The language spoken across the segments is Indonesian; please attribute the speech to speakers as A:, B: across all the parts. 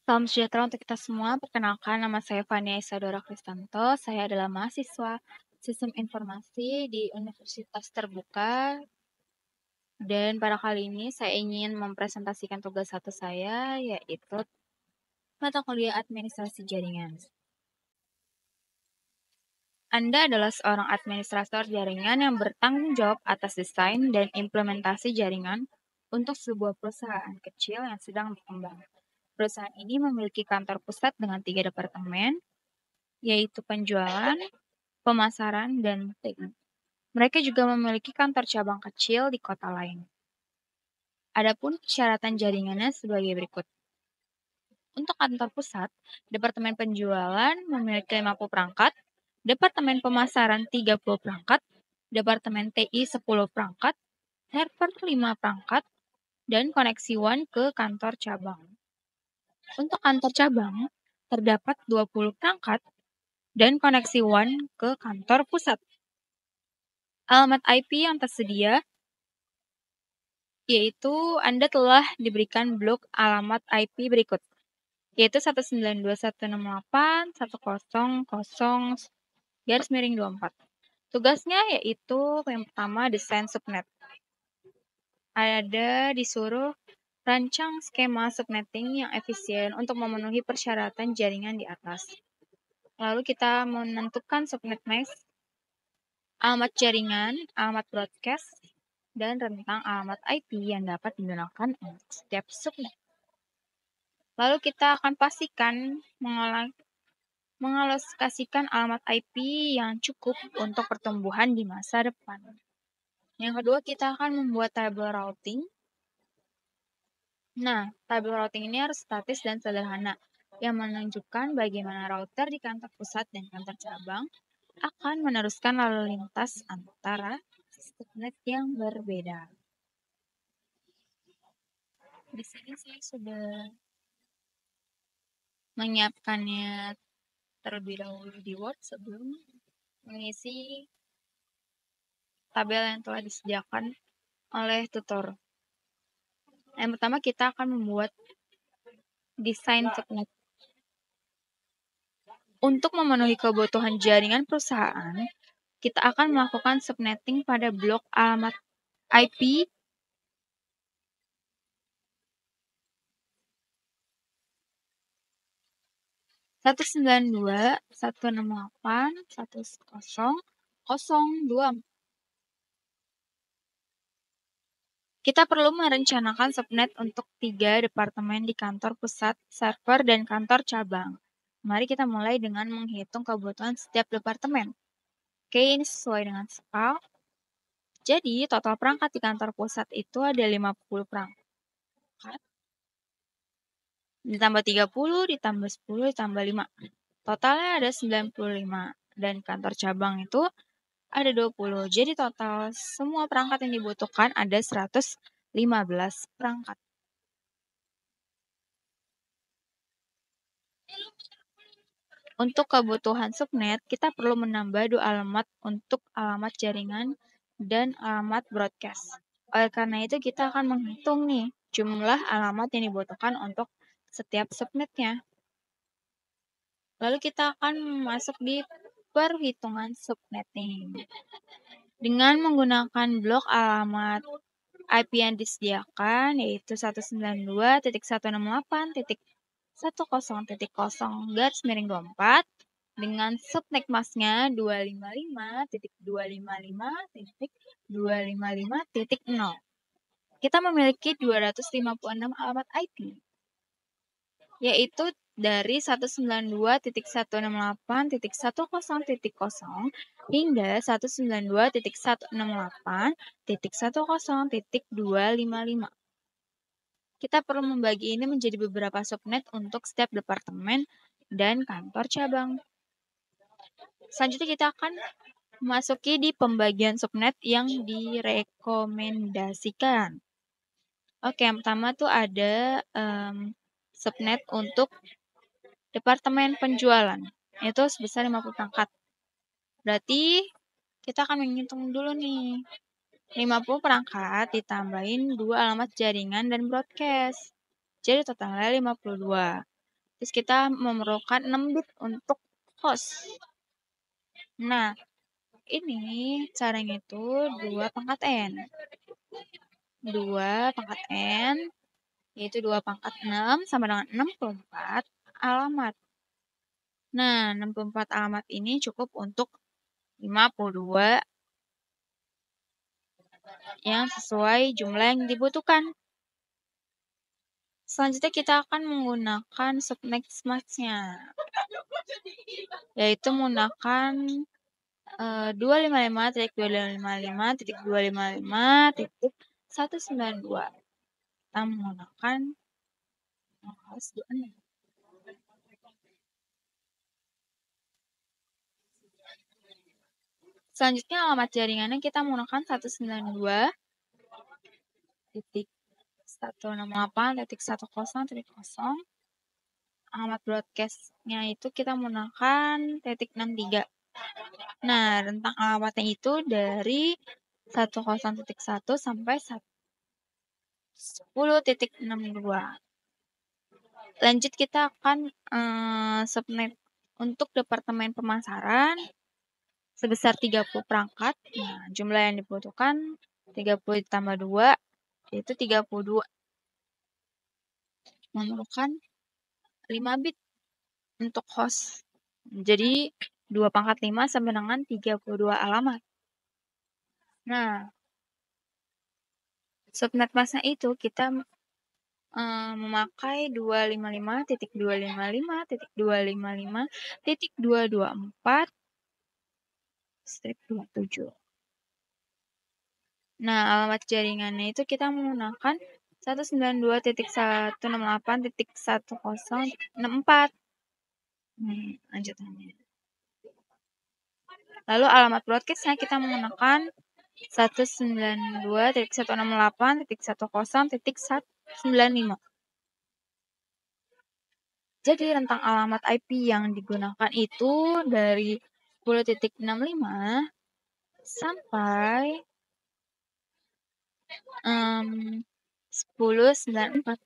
A: Salam sejahtera untuk kita semua. Perkenalkan, nama saya Fania Isadora Kristanto. Saya adalah mahasiswa Sistem Informasi di Universitas Terbuka. Dan pada kali ini saya ingin mempresentasikan tugas satu saya, yaitu mata kuliah Administrasi Jaringan. Anda adalah seorang administrator jaringan yang bertanggung jawab atas desain dan implementasi jaringan untuk sebuah perusahaan kecil yang sedang berkembang. Perusahaan ini memiliki kantor pusat dengan 3 departemen, yaitu penjualan, pemasaran, dan TI. Mereka juga memiliki kantor cabang kecil di kota lain. Adapun persyaratan jaringannya sebagai berikut. Untuk kantor pusat, Departemen Penjualan memiliki 50 perangkat, Departemen Pemasaran 30 perangkat, Departemen TI 10 perangkat, server 5 perangkat, dan koneksi WAN ke kantor cabang. Untuk kantor cabang, terdapat 20 perangkat dan koneksi WAN ke kantor pusat. Alamat IP yang tersedia yaitu Anda telah diberikan blok alamat IP berikut, yaitu 192.168.100/24. Tugasnya yaitu yang pertama desain subnet. Ada disuruh rancang skema subnetting yang efisien untuk memenuhi persyaratan jaringan di atas. Lalu kita menentukan subnet mask, alamat jaringan, alamat broadcast, dan rentang alamat IP yang dapat digunakan untuk setiap subnet. Lalu kita akan pastikan mengalokasikan alamat IP yang cukup untuk pertumbuhan di masa depan. Yang kedua, kita akan membuat tabel routing. Nah, tabel routing ini harus statis dan sederhana, yang menunjukkan bagaimana router di kantor pusat dan kantor cabang akan meneruskan lalu lintas antara subnet yang berbeda. Di sini saya sudah menyiapkannya terlebih dahulu di Word sebelum mengisi tabel yang telah disediakan oleh tutor. Yang pertama kita akan membuat desain subnet. Untuk memenuhi kebutuhan jaringan perusahaan, kita akan melakukan subnetting pada blok alamat IP 192.168.100.024. Kita perlu merencanakan subnet untuk 3 departemen di kantor pusat, server, dan kantor cabang. Mari kita mulai dengan menghitung kebutuhan setiap departemen. Oke, ini sesuai dengan skala. Jadi, total perangkat di kantor pusat itu ada 50 perangkat. Ditambah 30, ditambah 10, ditambah 5. Totalnya ada 95. Dan kantor cabang itu ada 20. Jadi total semua perangkat yang dibutuhkan ada 115 perangkat. Untuk kebutuhan subnet, kita perlu menambah 2 alamat untuk alamat jaringan dan alamat broadcast. Oleh karena itu, kita akan menghitung nih jumlah alamat yang dibutuhkan untuk setiap subnetnya. Lalu kita akan masuk di perhitungan subnetting. Dengan menggunakan blok alamat IP yang disediakan, yaitu 192.168.10.24 dengan subnet masknya 255.255.255.0. Kita memiliki 256 alamat IP, yaitu dari 192.168.10.0 hingga 192.168.10.255. Kita perlu membagi ini menjadi beberapa subnet untuk setiap departemen dan kantor cabang. Selanjutnya kita akan memasuki di pembagian subnet yang direkomendasikan. Oke, yang pertama tuh ada subnet untuk departemen penjualan, itu sebesar 50 perangkat. Berarti kita akan menghitung dulu nih. 50 perangkat ditambahin 2 alamat jaringan dan broadcast. Jadi totalnya 52. Terus kita memerlukan 6 bit untuk host. Nah, ini caranya itu 2 pangkat N. 2 pangkat N, yaitu 2 pangkat 6 sama dengan 64 alamat. Nah, 64 alamat ini cukup untuk 52 yang sesuai jumlah yang dibutuhkan. Selanjutnya kita akan menggunakan subnet mask-nya, yaitu menggunakan 255.255.255.192. Kita menggunakan host 26. Selanjutnya alamat jaringannya kita menggunakan 192.168.10.0. Alamat broadcast-nya itu kita menggunakan .63. Nah, rentang alamatnya itu dari 10.1 sampai 10.62. Lanjut kita akan subnet untuk departemen pemasaran sebesar 30 perangkat. Nah, jumlah yang dibutuhkan 30 ditambah 2 yaitu 32. Memerlukan 5 bit untuk host. Jadi 2 pangkat 5 sama dengan 32 alamat. Nah, subnet masknya itu kita memakai 255.255.225.224/27. Nah, alamat jaringannya itu kita menggunakan 192.168.1064. Lanjutannya. Lalu alamat broadcast-nya kita menggunakan 192.168.10.195. Jadi rentang alamat IP yang digunakan itu dari 10.65 sampai 10.94.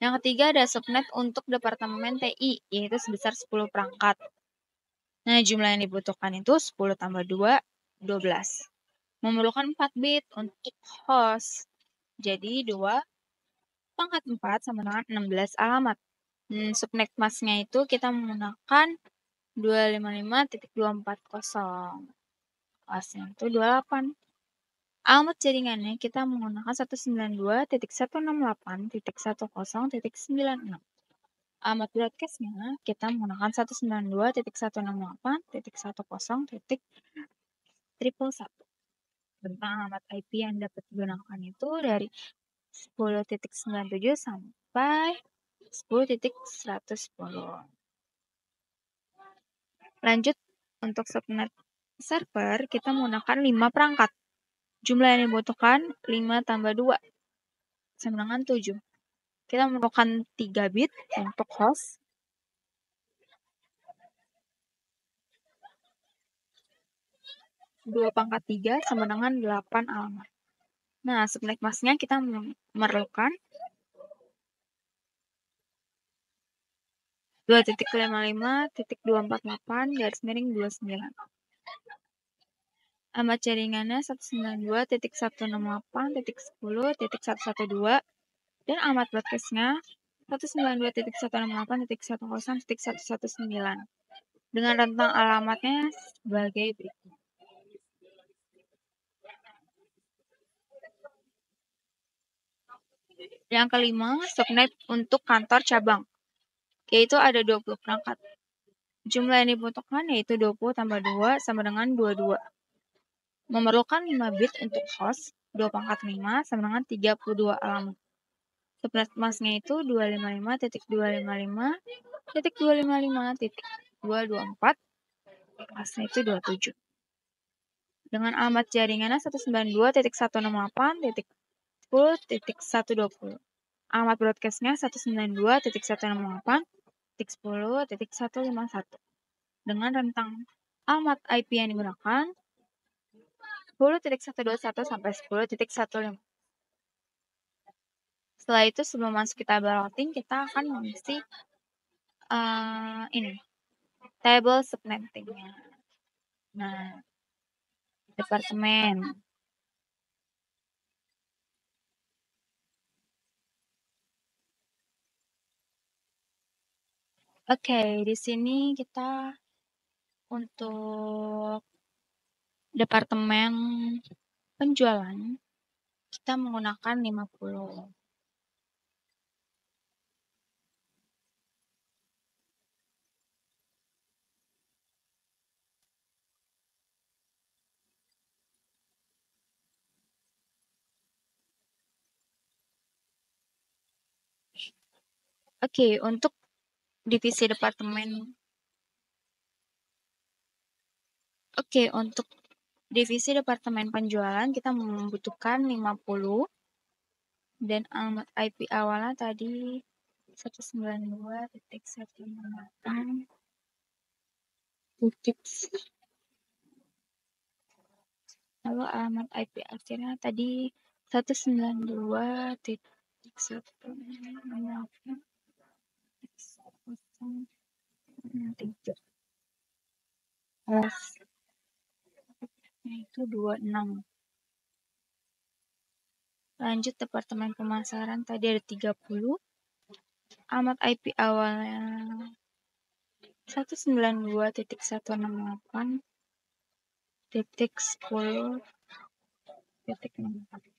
A: Yang ketiga ada subnet untuk departemen TI, yaitu sebesar 10 perangkat. Nah, jumlah yang dibutuhkan itu 10 tambah 2, 12. Memerlukan 4 bit untuk host. Jadi 2 pangkat 4 sama dengan 16 alamat. Subnet masknya itu kita menggunakan 255.240. Hostnya itu 28. Alamat jaringannya kita menggunakan 192.168.10.96. Alamat broadcast-nya kita menggunakan 192.168.10.111. Tentang alamat IP yang dapat digunakan itu dari 10.97 sampai 10.110. Lanjut, untuk subnet server kita menggunakan 5 perangkat. Jumlah yang dibutuhkan 5 tambah 2 sama dengan 7. Kita memerlukan 3 bit untuk host. 2 pangkat 3 sama dengan 8 alamat. Nah, subnet masknya kita memerlukan 2.55.248/29. Alamat jaringannya 192.168.10.112 dan alamat broadcast-nya 192.168.10.119 dengan rentang alamatnya sebagai berikut. Yang kelima, subnet untuk kantor cabang, yaitu ada 20 perangkat. Jumlah yang dibutuhkan yaitu 20 tambah 2 sama dengan 22. Memerlukan 5 bit untuk host, 2 pangkat 5 sama dengan 32 alamat. Subnet masknya itu 255.255.224, kelasnya itu 27. Dengan alamat jaringannya 192.168.10.120. Alamat broadcast-nya 192.168.10.151. Dengan rentang alamat IP yang digunakan 10.121 sampai 10.115. Setelah itu sebelum masuk ke table routing, kita akan mengisi ini table subnettingnya. Nah, departemen. Oke, di sini kita untuk departemen penjualan kita menggunakan 50. Oke, untuk divisi departemen. Oke, untuk divisi departemen penjualan kita membutuhkan 50 dan alamat IP awalnya tadi 192.168. Lalu alamat IP akhirnya tadi 192.168.0.3. Itu 26. Lanjut departemen pemasaran tadi ada 30. Alamat IP awalnya 192.168.10.64.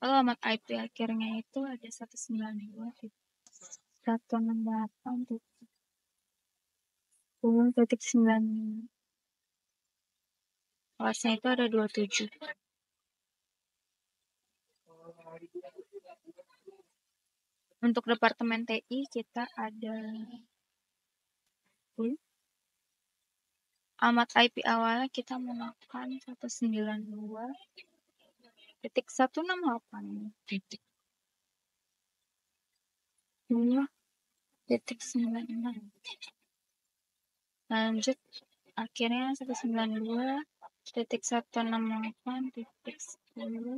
A: Alamat IP akhirnya itu ada 192.168.10.9. Kelasnya itu ada 27. Untuk departemen TI kita ada alamat IP awalnya kita menggunakan 192.168.2.96. Lanjut akhirnya 192.168.10.111.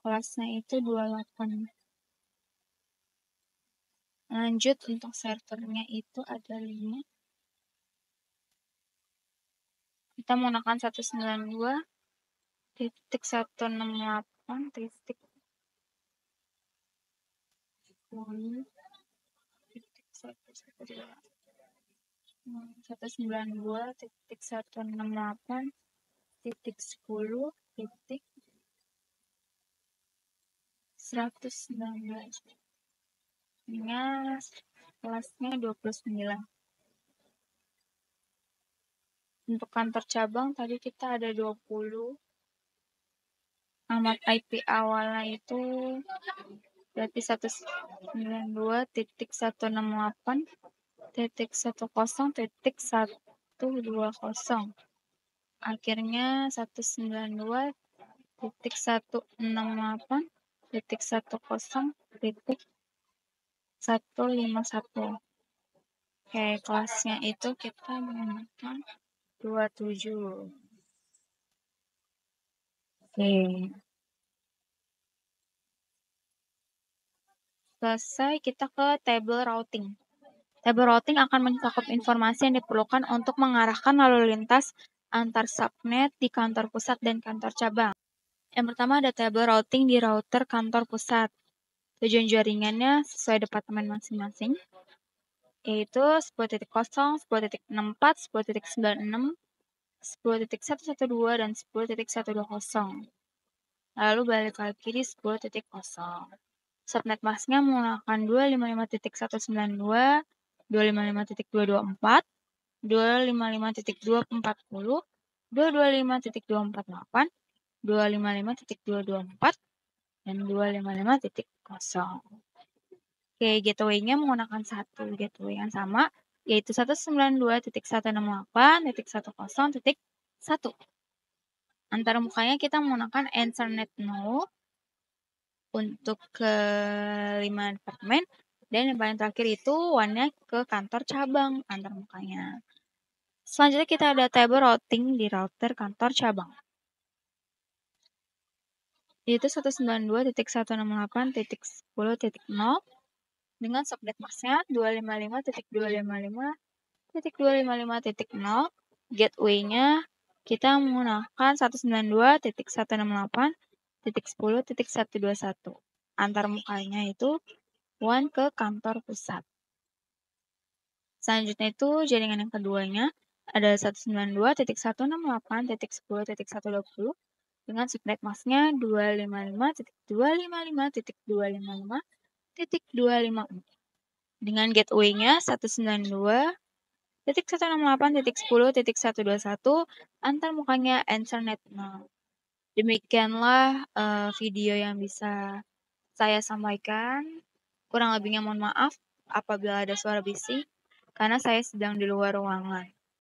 A: Kelasnya itu 28. Lanjut untuk servernya itu ada 5. Kita menggunakan 192.168.10.119. Kelasnya 29. Untuk kantor cabang tadi kita ada 20. Alamat IP awalnya itu berarti 192.168.10.120. Akhirnya 192.168.10.151. Oke, kelasnya itu kita menggunakan 27. Oke. Selesai, kita ke table routing. Table routing akan mencakup informasi yang diperlukan untuk mengarahkan lalu lintas antar subnet di kantor pusat dan kantor cabang. Yang pertama ada table routing di router kantor pusat. Tujuan jaringannya sesuai departemen masing-masing, yaitu 10.0, 10.64, 10.96, 10.112, dan 10.120. Lalu balik lagi di 10.0. Subnet masknya menggunakan 255.192, 255.224, 255.240, 225.248, 255.224, dan 255.0. Oke, gateway-nya menggunakan satu gateway yang sama, yaitu 192.168.10.1. Antara mukanya kita menggunakan Ethernet node untuk ke 5 departemen, dan yang paling terakhir itu WAN-nya ke kantor cabang antar mukanya. Selanjutnya kita ada table routing di router kantor cabang, yaitu 192.168.10.0 dengan subnet masknya 255.255.255.0. Gateway-nya kita menggunakan 192.168.10.121. Antar mukanya itu WAN ke kantor pusat. Selanjutnya itu jaringan yang keduanya ada 192.168.10.120 dengan subnet masknya 255.255.255.254 dengan gateway-nya 192.168.10.121 antar mukanya Ethernet 0. Demikianlah video yang bisa saya sampaikan. Kurang lebihnya mohon maaf apabila ada suara bising karena saya sedang di luar ruangan.